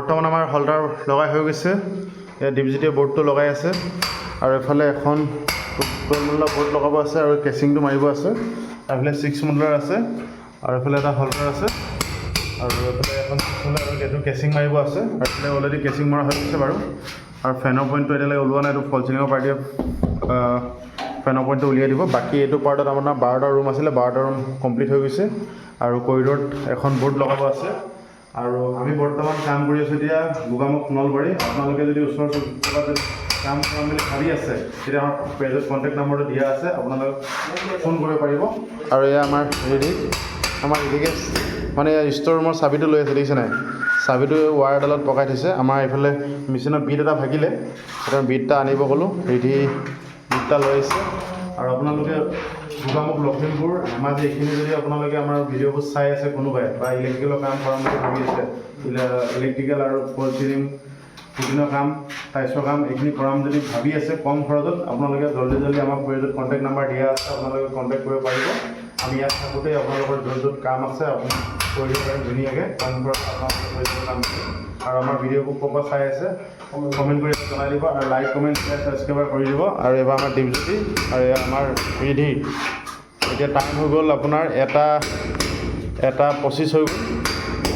বৰ্তমান আমাৰ হোল্ডাৰ লগাই হৈ গৈছে ইয়াত ডিপজিটিভ বৰ্ডটো লগাই আছে আৰু এফালে এখন 12 মডেলৰ বৰ্ড লগাব আছে আৰু কেচিংটো মাৰিব আছে এফালে 6 মডেলৰ আছে আৰু এফালে এটা হোল্ডাৰ আছে আৰু এফালে এখন এইটো কেচিং মাৰিব আছে আৰু এফালে অলৰেডি কেচিং মৰা হৈ গৈছে বাৰু আৰু ফেনৰ পইণ্টটো এতিয়ালৈকে ওলোৱা নাই এইটো ফল চিলিঙৰ পাৰ্টিয়ে ফেনৰ পইণ্টটো উলিয়াই দিব বাকী এইটো পাৰ্টত আপোনাৰ 12টা ৰুম আছিলে 12টা ৰুম কমপ্লিট হৈ গৈছে আৰু কৰিডৰত এখন বৰ্ড লগাব আছে আৰু আমি বৰ্তমান কাম কৰি আছোঁ এতিয়া গোগামুখ নলবাৰী আপোনালোকে যদি ওচৰ চুবুৰীয়াত কাম কৰাম বুলি ভাবি আছে তেতিয়া আমাৰ পেজত কণ্টেক্ট নম্বৰটো দিয়া আছে আপোনালোকে ফোন কৰিব পাৰিব আৰু এয়া আমাৰ ৰেডি আমাৰ এদিকে মানে ষ্ট'ৰ ৰুমৰ চাবিটো লৈ আছে দেখিছে নাই চাবিটো ৱায়াৰডালত পকাই থৈছে আমাৰ এইফালে মেচিনৰ বিট এটা ভাগিলে সেইটো বিটটা আনিব ক'লোঁ ৰেডি বিটটা লৈ আহিছে আৰু আপোনালোকে গোগামুখ লখিমপুৰ ধেমাজি এইখিনি যদি আপোনালোকে আমাৰ ভিডিঅ'বোৰ চাই আছে কোনোবাই বা ইলেক্ট্ৰিকেলৰ কাম কৰাম বুলি ভাবি আছে ইলেক্ট্ৰিকেল আৰু ফল চিলিং বিভিন্ন কাম টাইলছৰ কাম এইখিনি কৰাম যদি ভাবি আছে কম খৰচত আপোনালোকে জল্দি আমাক পেজত কণ্টেক্ট নম্বৰ দিয়া আছে আপোনালোকে কণ্টেক্ট কৰিব পাৰিব আমি ইয়াত থাকোঁতে আপোনালোকৰ য'ত কাম আছে আপুনি কৰি দিব পাৰিম ধুনীয়াকৈ কম খৰচত আপোনালোকে কাম আৰু আমাৰ ভিডিঅ'বোৰ ক'ৰ পৰা চাই আছে কমেণ্ট কৰি জনাই দিব আৰু লাইক কমেণ্ট শ্বেয়াৰ ছাবস্ক্ৰাইব কৰি দিব আৰু এইবাৰ আমাৰ ডিপজিটি আৰু এয়া আমাৰ ৰিধি এতিয়া টাইম হৈ গ'ল আপোনাৰ এটা 25 হৈ গ'ল